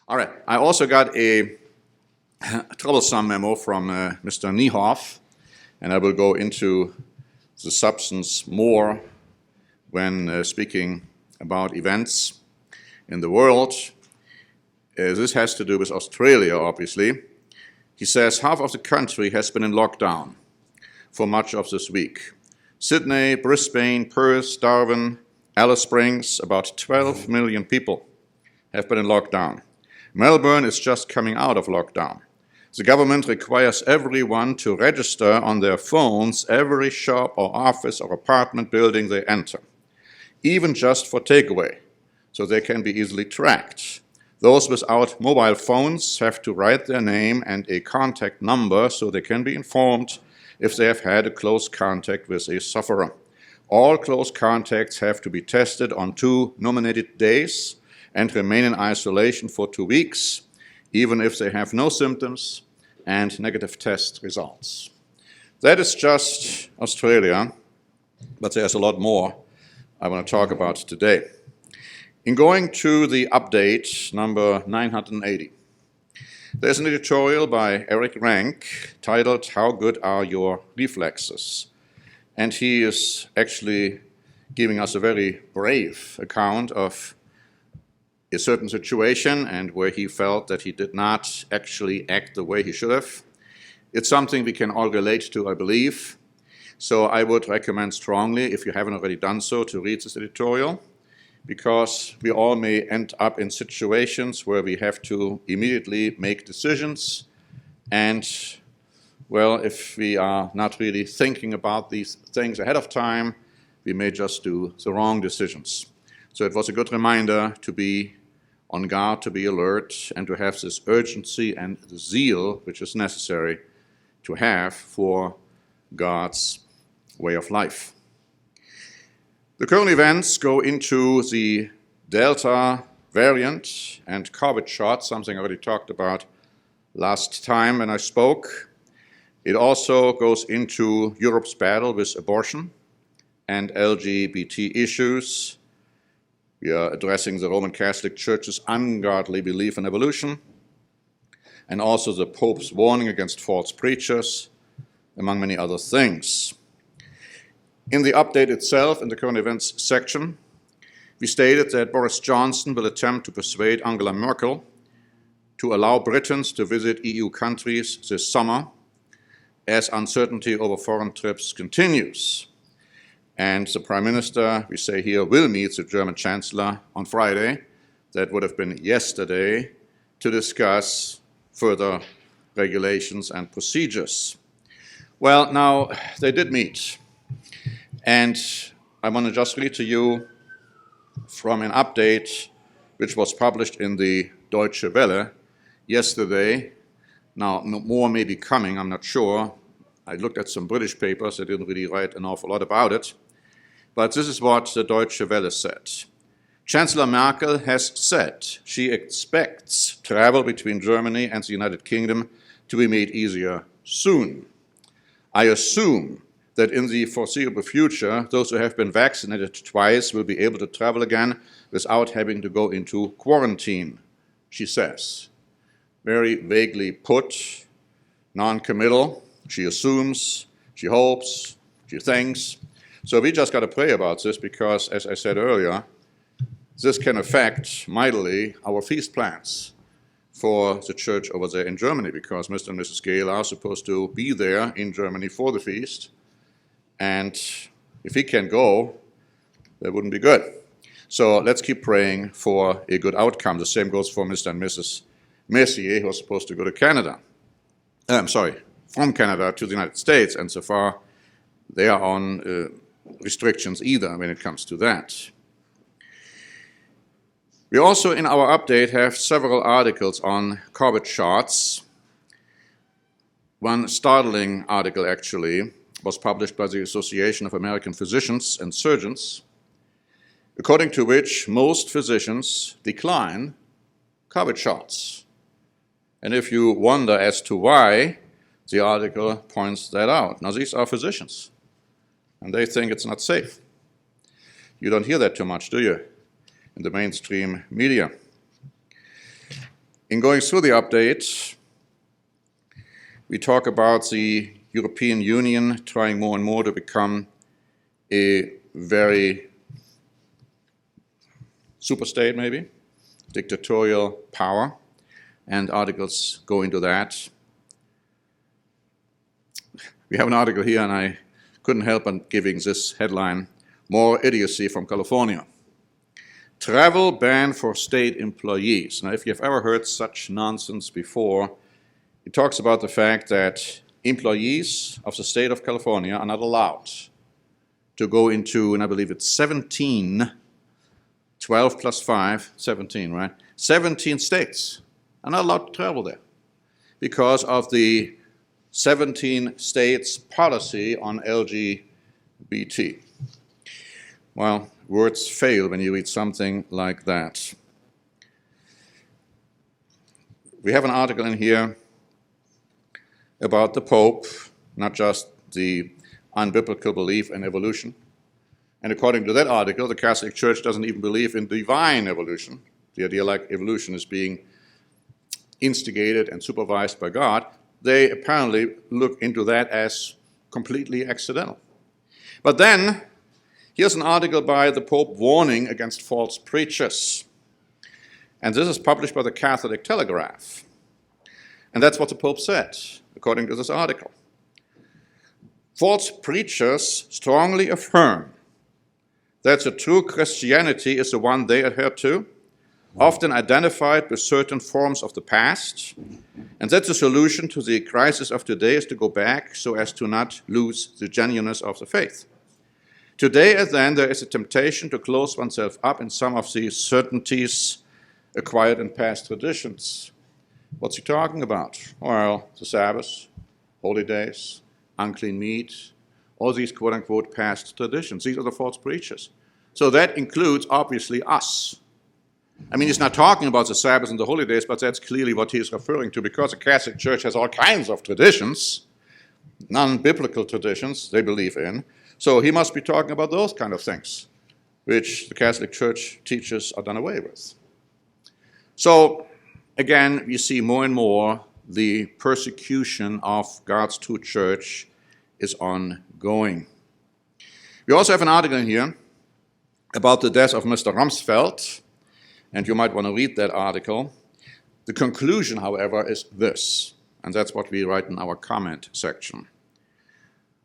All right. I also got a troublesome memo from Mr. Niehoff, and I will go into the substance more when speaking about events in the world. This has to do with Australia, obviously. He says half of the country has been in lockdown for much of this week. Sydney, Brisbane, Perth, Darwin, Alice Springs, about 12 million people have been in lockdown. Melbourne is just coming out of lockdown. The government requires everyone to register on their phones every shop or office or apartment building they enter, even just for takeaway, so they can be easily tracked. Those without mobile phones have to write their name and a contact number so they can be informed if they have had a close contact with a sufferer. All close contacts have to be tested on 2 nominated days and remain in isolation for 2 weeks, even if they have no symptoms and negative test results. That is just Australia, but there's a lot more I want to talk about today. In going to the update number 980, there's an editorial by Eric Rank titled, "How Good Are Your Reflexes?" And he is actually giving us a very brave account of a certain situation and where he felt that he did not actually act the way he should have. It's something we can all relate to, I believe. So I would recommend strongly, if you haven't already done so, to read this editorial, because we all may end up in situations where we have to immediately make decisions. And, well, if we are not really thinking about these things ahead of time, we may just do the wrong decisions. So it was a good reminder to be on guard, to be alert, and to have this urgency and the zeal which is necessary to have for God's way of life. The current events go into the Delta variant and COVID shots, something I already talked about last time when I spoke. It also goes into Europe's battle with abortion and LGBT issues. We are addressing the Roman Catholic Church's ungodly belief in evolution, and also the Pope's warning against false preachers, among many other things. In the update itself, in the current events section, we stated that Boris Johnson will attempt to persuade Angela Merkel to allow Britons to visit EU countries this summer as uncertainty over foreign trips continues. And the Prime Minister, we say here, will meet the German Chancellor on Friday, that would have been yesterday, to discuss further regulations and procedures. Well, now, they did meet. And I want to just read to you from an update which was published in the Deutsche Welle yesterday. Now, more may be coming, I'm not sure. I looked at some British papers, they didn't really write an awful lot about it. But this is what the Deutsche Welle said. Chancellor Merkel has said she expects travel between Germany and the United Kingdom to be made easier soon. I assume that in the foreseeable future, those who have been vaccinated twice will be able to travel again without having to go into quarantine, she says. Very vaguely put, non-committal. She assumes, she hopes, she thinks. So we just got to pray about this because, as I said earlier, this can affect mightily our feast plans for the church over there in Germany, because Mr. and Mrs. Gale are supposed to be there in Germany for the feast. And if he can go, that wouldn't be good. So let's keep praying for a good outcome. The same goes for Mr. and Mrs. Messier, who are supposed to go to Canada. From Canada to the United States, and so far they are on restrictions either when it comes to that. We also, in our update, have several articles on COVID shots. One startling article, actually, was published by the Association of American Physicians and Surgeons, according to which most physicians decline COVID shots. And if you wonder as to why, the article points that out. Now, these are physicians, and they think it's not safe. You don't hear that too much, do you, in the mainstream media? In going through the update, we talk about the European Union trying more and more to become a very superstate, maybe, dictatorial power, and articles go into that. We have an article here, and I couldn't help but giving this headline, More Idiocy from California. Travel ban for state employees. Now, if you've ever heard such nonsense before, it talks about the fact that employees of the state of California are not allowed to go into, and I believe it's 12 plus 5, 17, right? 17 states are not allowed to travel there because of the 17 states' policy on LGBT. Well, words fail when you read something like that. We have an article in here about the Pope, not just the unbiblical belief in evolution. And according to that article, the Catholic Church doesn't even believe in divine evolution, the idea like evolution is being instigated and supervised by God. They apparently look into that as completely accidental. But then, here's an article by the Pope warning against false preachers. And this is published by the Catholic Telegraph. And that's what the Pope said, according to this article. False preachers strongly affirm that the true Christianity is the one they adhere to, often identified with certain forms of the past, and that the solution to the crisis of today is to go back so as to not lose the genuineness of the faith. Today, as then, there is a temptation to close oneself up in some of the certainties acquired in past traditions. What's he talking about? Well, the Sabbath, holy days, unclean meat, all these quote-unquote past traditions. These are the false preachers. So that includes, obviously, us. I mean, he's not talking about the Sabbath and the holy days, but that's clearly what he's referring to, because the Catholic Church has all kinds of traditions, non-biblical traditions they believe in. So he must be talking about those kind of things, which the Catholic Church teaches are done away with. So, again, we see more and more the persecution of God's true church is ongoing. We also have an article in here about the death of Mr. Rumsfeld, and you might want to read that article. The conclusion, however, is this, and that's what we write in our comment section.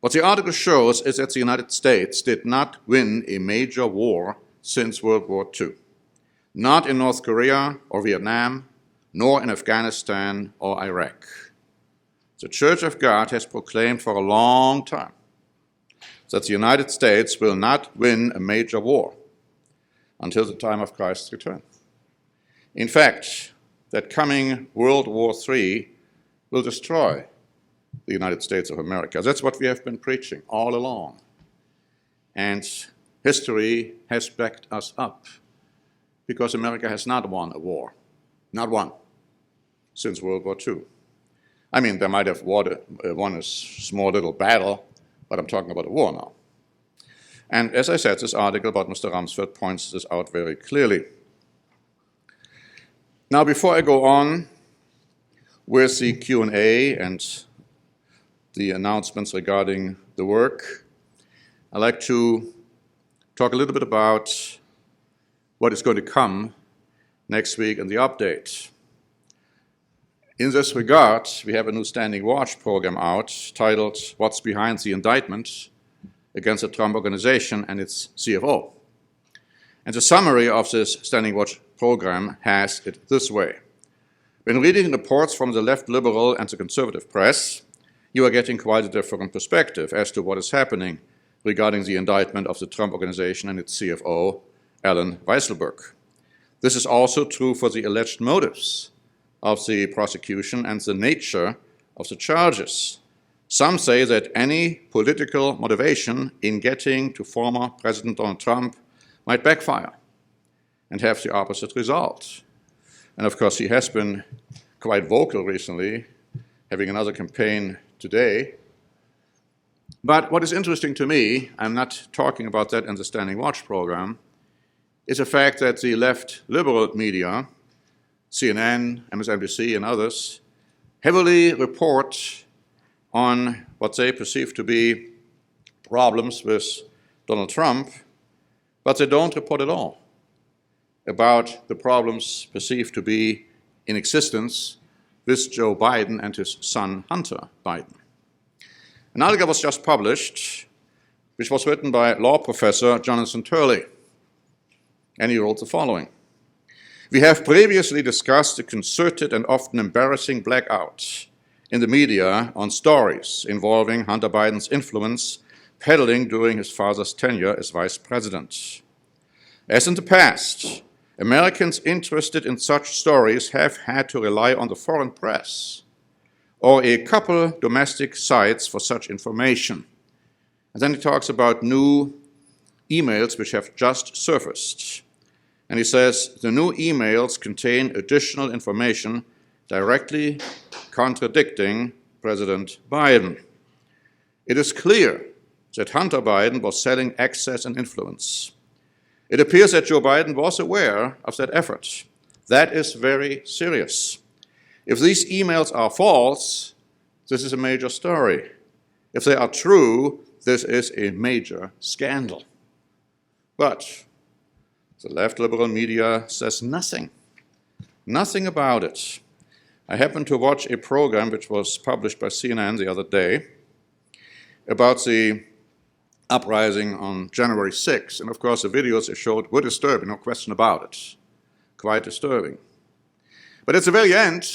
What the article shows is that the United States did not win a major war since World War II, not in North Korea or Vietnam, nor in Afghanistan or Iraq. The Church of God has proclaimed for a long time that the United States will not win a major war until the time of Christ's return. In fact, that coming World War III will destroy the United States of America. That's what we have been preaching all along. And history has backed us up, because America has not won a war. Not one, since World War II. I mean, they might have won a small little battle, but I'm talking about a war now. And as I said, this article about Mr. Rumsfeld points this out very clearly. Now, before I go on with the Q&A and the announcements regarding the work, I'd like to talk a little bit about what is going to come next week in the update. In this regard, we have a new Standing Watch program out titled What's Behind the Indictment Against the Trump Organization and its CFO. And the summary of this Standing Watch program has it this way. When reading reports from the left liberal and the conservative press, you are getting quite a different perspective as to what is happening regarding the indictment of the Trump Organization and its CFO, Allen Weisselberg. This is also true for the alleged motives of the prosecution and the nature of the charges. Some say that any political motivation in getting to former President Donald Trump might backfire and have the opposite result. And of course, he has been quite vocal recently, having another campaign today. But what is interesting to me, I'm not talking about that in the Standing Watch program, is the fact that the left liberal media CNN, MSNBC, and others, heavily report on what they perceive to be problems with Donald Trump, but they don't report at all about the problems perceived to be in existence with Joe Biden and his son, Hunter Biden. An article was just published, which was written by law professor Jonathan Turley, and he wrote the following. We have previously discussed the concerted and often embarrassing blackout in the media on stories involving Hunter Biden's influence peddling during his father's tenure as vice president. As in the past, Americans interested in such stories have had to rely on the foreign press or a couple domestic sites for such information. And then he talks about new emails which have just surfaced. And he says, the new emails contain additional information directly contradicting President Biden. It is clear that Hunter Biden was selling access and influence. It appears that Joe Biden was aware of that effort. That is very serious. If these emails are false, this is a major story. If they are true, this is a major scandal. But the left liberal media says nothing about it. I happened to watch a program which was published by CNN the other day about the uprising on January 6th, and of course the videos they showed were disturbing, no question about it, quite disturbing. But at the very end,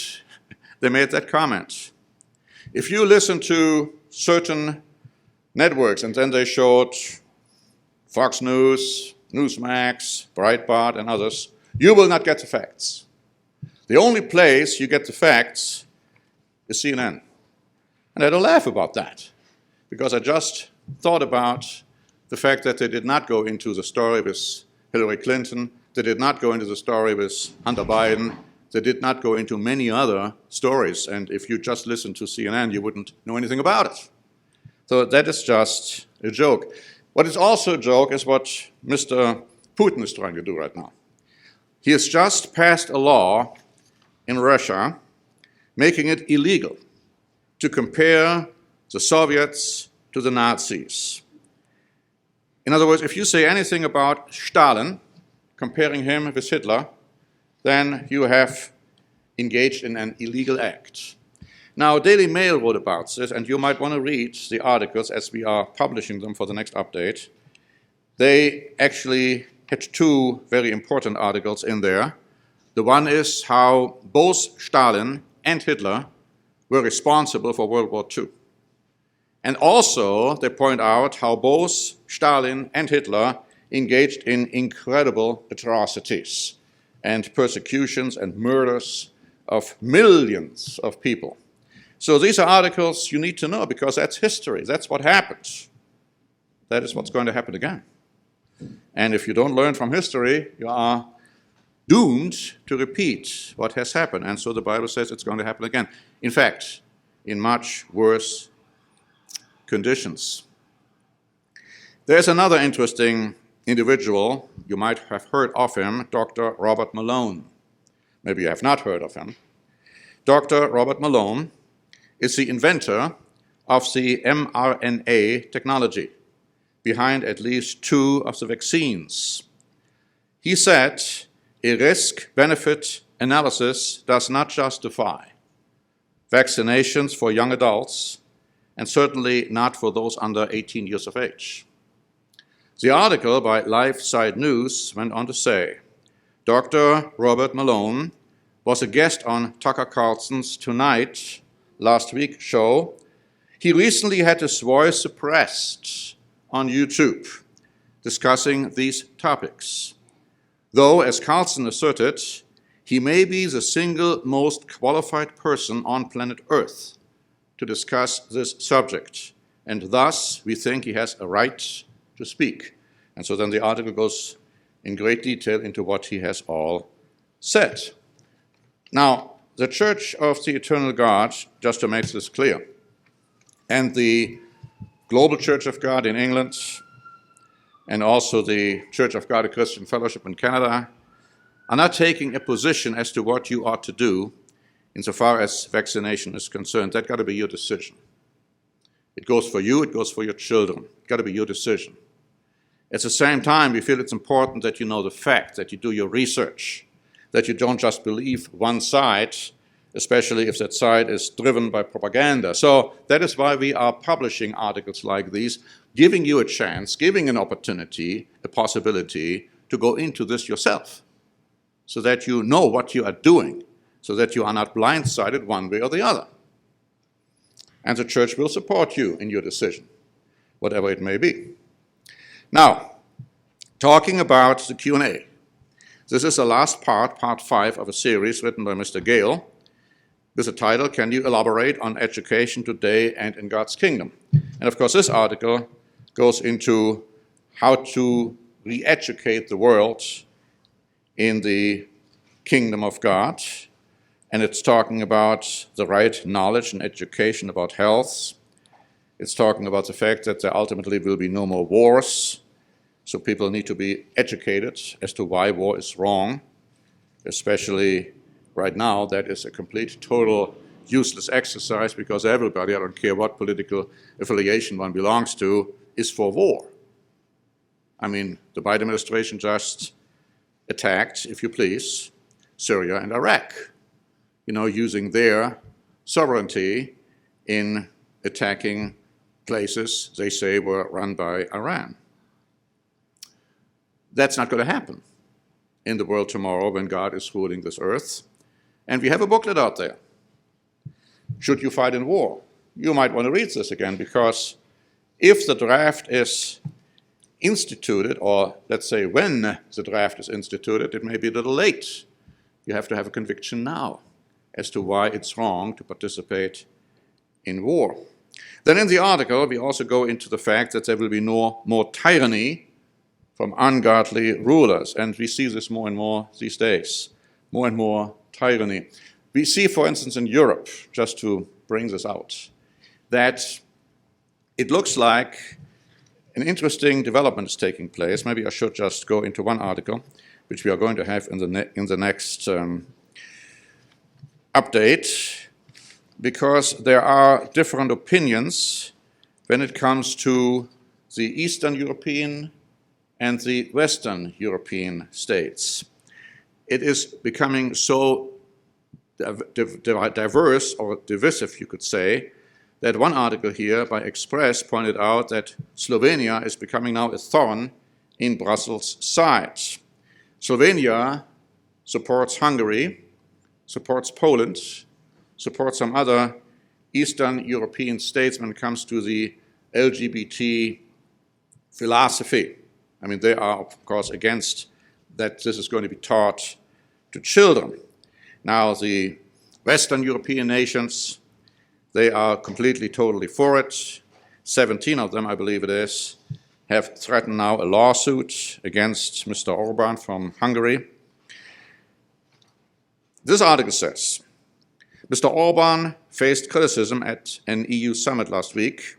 they made that comment. If you listen to certain networks, and then they showed Fox News, Newsmax, Breitbart, and others, you will not get the facts. The only place you get the facts is CNN. And I don't laugh about that, because I just thought about the fact that they did not go into the story with Hillary Clinton, they did not go into the story with Hunter Biden, they did not go into many other stories, and if you just listened to CNN, you wouldn't know anything about it. So that is just a joke. What is also a joke is what Mr. Putin is trying to do right now. He has just passed a law in Russia making it illegal to compare the Soviets to the Nazis. In other words, if you say anything about Stalin, comparing him with Hitler, then you have engaged in an illegal act. Now, Daily Mail wrote about this, and you might want to read the articles as we are publishing them for the next update. They actually had two very important articles in there. The one is how both Stalin and Hitler were responsible for World War II. And also, they point out how both Stalin and Hitler engaged in incredible atrocities and persecutions and murders of millions of people. So these are articles you need to know, because that's history. That's what happened. That is what's going to happen again. And if you don't learn from history, you are doomed to repeat what has happened. And so the Bible says it's going to happen again. In fact, in much worse conditions. There's another interesting individual. You might have heard of him, Dr. Robert Malone. Maybe you have not heard of him. Dr. Robert Malone is the inventor of the mRNA technology behind at least 2 of the vaccines. He said a risk-benefit analysis does not justify vaccinations for young adults, and certainly not for those under 18 years of age. The article by LifeSite News went on to say, Dr. Robert Malone was a guest on Tucker Carlson's Tonight last week show. He recently had his voice suppressed on YouTube discussing these topics. Though, as Carlson asserted, he may be the single most qualified person on planet Earth to discuss this subject, and thus we think he has a right to speak. And so then the article goes in great detail into what he has all said. Now, the Church of the Eternal God, just to make this clear, and the Global Church of God in England, and also the Church of God, a Christian Fellowship in Canada, are not taking a position as to what you ought to do insofar as vaccination is concerned. That's got to be your decision. It goes for you, it goes for your children. It's got to be your decision. At the same time, we feel it's important that you know the fact, that you do your research, that you don't just believe one side, especially if that side is driven by propaganda. So that is why we are publishing articles like these, giving you a chance, giving an opportunity, a possibility to go into this yourself, so that you know what you are doing, so that you are not blindsided one way or the other. And the church will support you in your decision, whatever it may be. Now, talking about the Q&A. This is the last part 5 of a series written by Mr. Gale, with the title, Can You Elaborate on Education Today and in God's Kingdom? And of course, this article goes into how to re-educate the world in the kingdom of God. And it's talking about the right knowledge and education about health. It's talking about the fact that there ultimately will be no more wars. So people need to be educated as to why war is wrong, especially right now. That is a complete, total, useless exercise because everybody, I don't care what political affiliation one belongs to, is for war. I mean, the Biden administration just attacked, if you please, Syria and Iraq, using their sovereignty in attacking places they say were run by Iran. That's not going to happen in the world tomorrow when God is ruling this earth. And we have a booklet out there. Should you fight in war? You might want to read this again, because if the draft is instituted, or let's say when the draft is instituted, it may be a little late. You have to have a conviction now as to why it's wrong to participate in war. Then in the article, we also go into the fact that there will be no more tyranny from ungodly rulers. And we see this more and more these days, more and more tyranny. We see, for instance, in Europe, just to bring this out, that it looks like an interesting development is taking place. Maybe I should just go into one article, which we are going to have in the next update, because there are different opinions when it comes to the Eastern European and the Western European states. It is becoming so diverse, or divisive, you could say, that one article here by Express pointed out that Slovenia is becoming now a thorn in Brussels' side. Slovenia supports Hungary, supports Poland, supports some other Eastern European states when it comes to the LGBT philosophy. I mean, they are, of course, against that this is going to be taught to children. Now, the Western European nations, they are completely, totally for it. 17 of them, I believe it is, have threatened now a lawsuit against Mr. Orban from Hungary. This article says, Mr. Orban faced criticism at an EU summit last week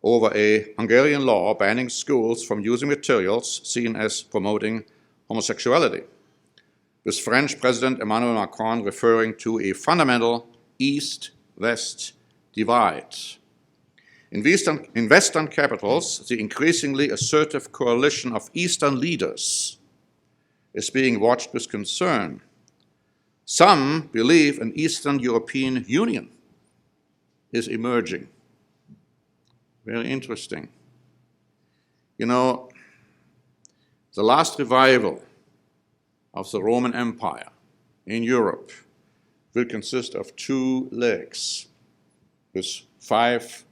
over a Hungarian law banning schools from using materials seen as promoting homosexuality, with French President Emmanuel Macron referring to a fundamental East-West divide. In Western capitals, the increasingly assertive coalition of Eastern leaders is being watched with concern. Some believe an Eastern European Union is emerging. Very interesting. The last revival of the Roman Empire in Europe will consist of 2 legs with 5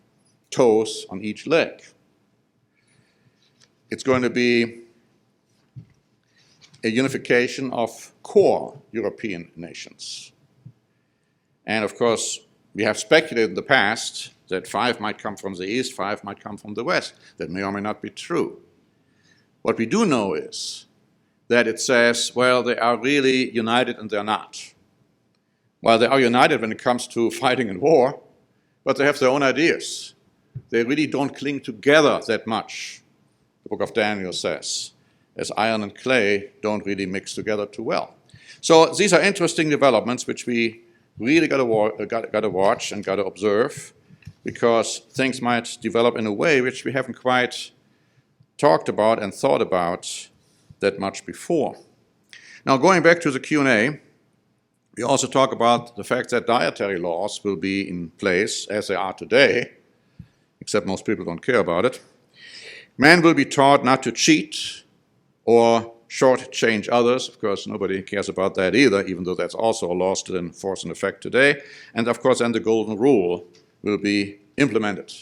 toes on each leg. It's going to be a unification of core European nations. And of course, we have speculated in the past that 5 might come from the East, 5 might come from the West. That may or may not be true. What we do know is that it says, well, they are really united and they're not. Well, they are united when it comes to fighting in war, but they have their own ideas. They really don't cling together that much, the book of Daniel says. as iron and clay don't really mix together too well. So these are interesting developments which we really got to watch and got to observe, because things might develop in a way which we haven't quite talked about and thought about that much before. Now, going back to the Q&A, we also talk about the fact that dietary laws will be in place as they are today, except most people don't care about it. Man will be taught not to cheat or shortchange others. Of course, nobody cares about that either, even though that's also a law still in force and effect today. And of course, then the golden rule will be implemented.